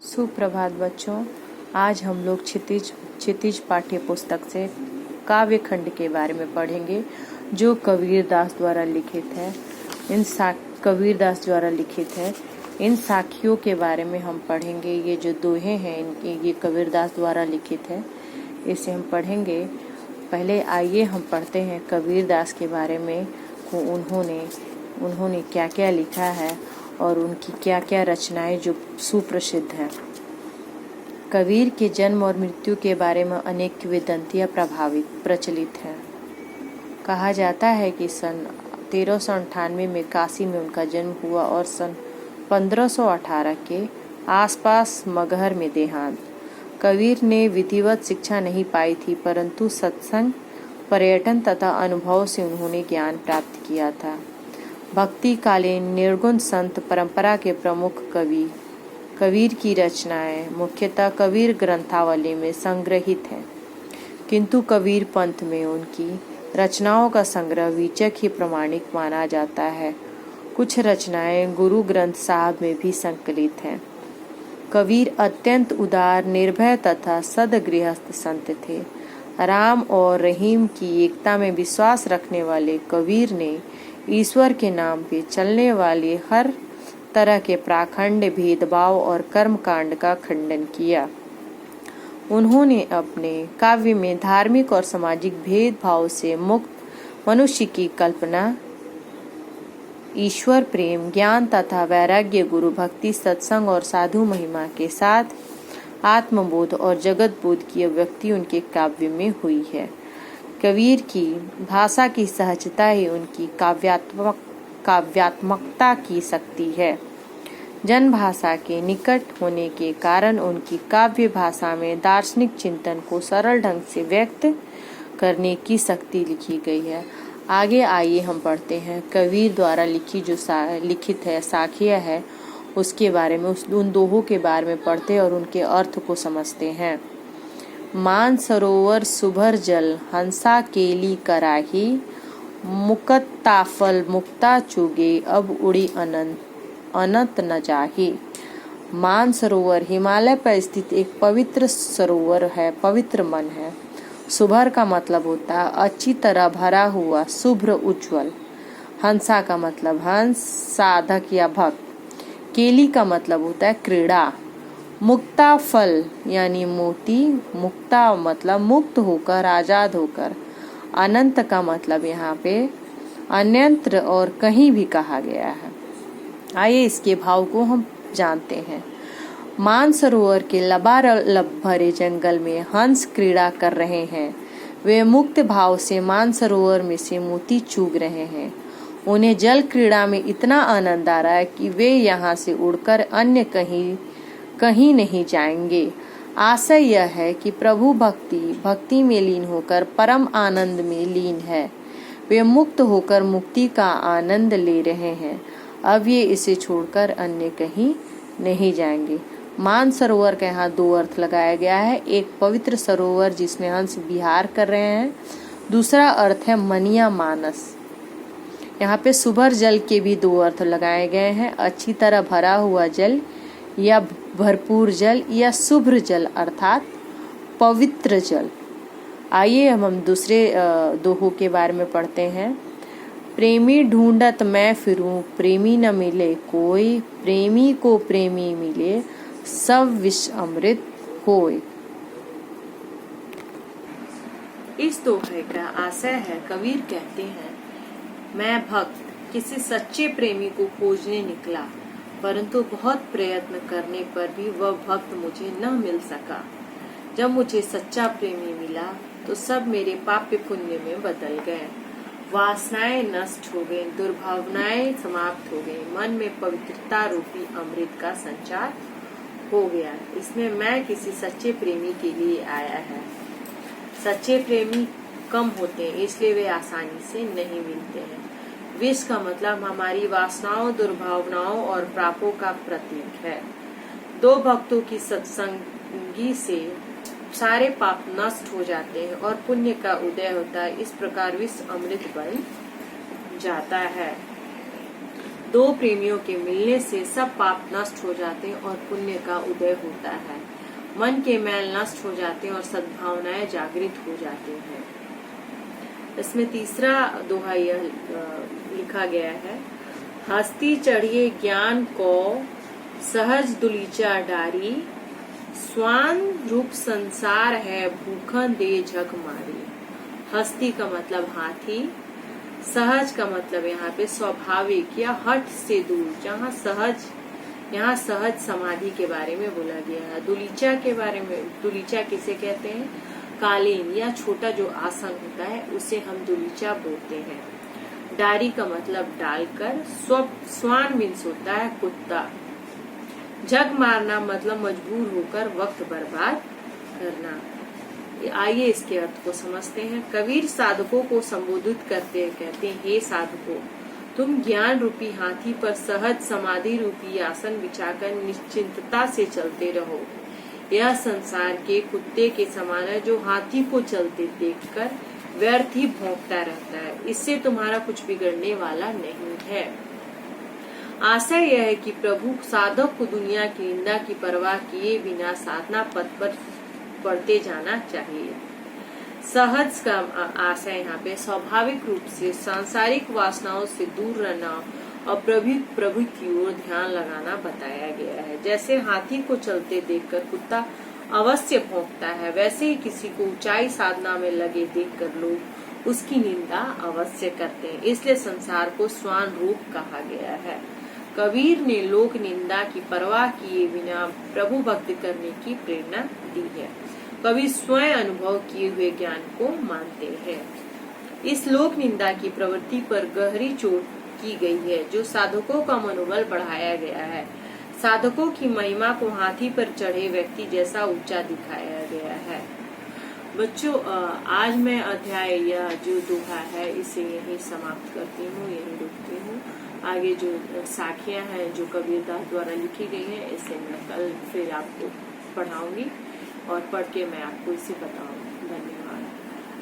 सुप्रभात बच्चों। आज हम लोग क्षितिज पाठ्य पुस्तक से काव्य खंड के बारे में पढ़ेंगे जो कबीरदास द्वारा लिखित है। कबीरदास द्वारा लिखित है। इन साखियों के बारे में हम पढ़ेंगे। ये जो दोहे हैं ये कबीरदास द्वारा लिखित है, इसे हम पढ़ेंगे। पहले आइए हम पढ़ते हैं कबीरदास के बारे में को उन्होंने क्या क्या लिखा है और उनकी क्या क्या रचनाएं जो सुप्रसिद्ध हैं। कबीर के जन्म और मृत्यु के बारे में अनेक किंवदंतियां प्रचलित हैं। कहा जाता है कि सन 1398 में काशी में उनका जन्म हुआ और सन 1518 के आसपास मगहर में देहांत। कबीर ने विधिवत शिक्षा नहीं पाई थी, परंतु सत्संग, पर्यटन तथा अनुभव से उन्होंने ज्ञान प्राप्त किया था। भक्ति कालीन निर्गुण संत परंपरा के प्रमुख कबीर की रचनाएं मुख्यतः कबीर ग्रंथावली में संग्रहित हैं, किंतु कबीर पंथ में उनकी रचनाओं का संग्रह विचक ही प्रमाणिक माना जाता है। कुछ रचनाएं गुरु ग्रंथ साहब में भी संकलित हैं। कबीर अत्यंत उदार, निर्भय तथा सद्गृहस्थ संत थे। राम और रहीम की एकता में विश्वास रखने वाले कबीर ने ईश्वर के नाम पे चलने वाले हर तरह के पाखंड, भेदभाव और कर्मकांड का खंडन किया। उन्होंने अपने काव्य में धार्मिक और सामाजिक भेदभाव से मुक्त मनुष्य की कल्पना, ईश्वर प्रेम, ज्ञान तथा वैराग्य, गुरु भक्ति, सत्संग और साधु महिमा के साथ आत्मबोध और जगत बोध की अभिव्यक्ति उनके काव्य में हुई है। कबीर की भाषा की सहजता ही उनकी काव्यात्मकता की शक्ति है। जन भाषा के निकट होने के कारण उनकी काव्य भाषा में दार्शनिक चिंतन को सरल ढंग से व्यक्त करने की शक्ति लिखी गई है। आगे आइए हम पढ़ते हैं कबीर द्वारा लिखित है साखियाँ है, उसके बारे में, उन दोहों के बारे में पढ़ते और उनके अर्थ को समझते हैं। मानसरोवर सुभर जल, हंसा केली कराही, मुकत्ताफल मुक्ता चुगे, अब उड़ी अनंत न जाही। मानसरोवर हिमालय पर स्थित एक पवित्र सरोवर है, पवित्र मन है। सुभर का मतलब होता है अच्छी तरह भरा हुआ, शुभ्र, उज्ज्वल। हंसा का मतलब हंस, साधक या भक्त। केली का मतलब होता है क्रीड़ा। मुक्ता फल यानी मोती, मुक्ता मतलब मुक्त होकर, आजाद होकर। अनंत का मतलब यहाँ पे अन्यंत्र और कहीं भी कहा गया है। आइए इसके भाव को हम जानते हैं। मानसरोवर के लबालब भरे जंगल में हंस क्रीड़ा कर रहे हैं। वे मुक्त भाव से मानसरोवर में से मोती चूग रहे हैं। उन्हें जल क्रीड़ा में इतना आनंद आ रहा है कि वे यहाँ से उड़कर अन्य कहीं नहीं जाएंगे। आशय यह है कि प्रभु भक्ति में लीन होकर परम आनंद में लीन है। वे मुक्त होकर मुक्ति का आनंद ले रहे हैं। अब ये इसे छोड़कर अन्य कहीं नहीं जाएंगे। मानसरोवर का यहाँ दो अर्थ लगाया गया है। एक पवित्र सरोवर जिसमें हंस विहार कर रहे हैं, दूसरा अर्थ है मनिया मानस। यहाँ पे सुभर जल के भी दो अर्थ लगाए गए हैं। अच्छी तरह भरा हुआ जल या भरपूर जल या शुभ्र जल अर्थात पवित्र जल। आइए हम दूसरे दोहों के बारे में पढ़ते हैं। प्रेमी ढूंढत मैं फिरूं, प्रेमी न मिले कोई, प्रेमी को प्रेमी मिले, सब विष अमृत होय। इस दोहे का आशय है, कबीर कहते हैं, मैं भक्त किसी सच्चे प्रेमी को खोजने निकला, परंतु बहुत प्रयत्न करने पर भी वह भक्त मुझे न मिल सका। जब मुझे सच्चा प्रेमी मिला तो सब मेरे पाप्य पुण्य में बदल गए। वासनाएं नष्ट हो गई, दुर्भावनाएं समाप्त हो गई, मन में पवित्रता रूपी अमृत का संचार हो गया। इसमें मैं किसी सच्चे प्रेमी के लिए आया है। सच्चे प्रेमी कम होते हैं, इसलिए वे आसानी से नहीं मिलते हैं। विष का मतलब हमारी वासनाओं, दुर्भावनाओं और पापों का प्रतीक है। दो भक्तों की सत्संगी से सारे पाप नष्ट हो जाते हैं और पुण्य का उदय होता है। इस प्रकार विष अमृत बन जाता है। दो प्रेमियों के मिलने से सब पाप नष्ट हो जाते और पुण्य का उदय होता है। मन के मैल नष्ट हो जाते और सद्भावनाएं जागृत हो जाती हैं। इसमें तीसरा दोहा यह लिखा गया है, हस्ती चढ़िए ज्ञान को सहज दुलीचा डारी, स्वान रूप संसार है भूखन दे झक मारी। हस्ती का मतलब हाथी, सहज का मतलब यहाँ पे स्वाभाविक या हट से दूर, यहाँ सहज समाधि के बारे में बोला गया है। दुलीचा के बारे में, दुलीचा किसे कहते हैं? कालीन या छोटा जो आसन होता है उसे हम दुलीचा बोलते हैं। डारी का मतलब डालकर, स्वान मीन्स होता है कुत्ता। जग मारना मतलब मजबूर होकर वक्त बर्बाद करना। आइए इसके अर्थ को समझते हैं। कबीर साधकों को संबोधित करते हैं, कहते हैं, हे साधकों, तुम ज्ञान रूपी हाथी पर सहज समाधि रूपी आसन बिछाकर निश्चिंतता से चलते रहो। यह संसार के कुत्ते के समान है जो हाथी को चलते देखकर व्यर्थ ही भौंकता रहता है। इससे तुम्हारा कुछ बिगड़ने वाला नहीं है। आशय यह है कि प्रभु साधक को दुनिया की निंदा की परवाह किए बिना साधना पथ पर बढ़ते जाना चाहिए। सहज का आशय यहाँ पे स्वाभाविक रूप से सांसारिक वासनाओं से दूर रहना और प्रभु की ओर ध्यान लगाना बताया गया है। जैसे हाथी को चलते देखकर कुत्ता अवश्य भौंकता है, वैसे ही किसी को ऊंचाई साधना में लगे देखकर लोग उसकी निंदा अवश्य करते हैं। इसलिए संसार को स्वान रूप कहा गया है। कबीर ने लोक निंदा की परवाह किए बिना प्रभु भक्ति करने की प्रेरणा दी है। कबीर स्वयं अनुभव किए हुए ज्ञान को मानते हैं। इस लोक निंदा की प्रवृत्ति पर गहरी चोट की गई है, जो साधकों का मनोबल बढ़ाया गया है। साधकों की महिमा को हाथी पर चढ़े व्यक्ति जैसा ऊंचा दिखाया गया है। बच्चों, आज मैं अध्याय या जो दोहा है इसे यही समाप्त करती हूँ, यही रुकती हूँ। आगे जो साखियां हैं जो कबीरदास द्वारा लिखी गई हैं, इसे मैं कल फिर आपको पढ़ाऊंगी और पढ़ के मैं आपको इसे बताऊंगी।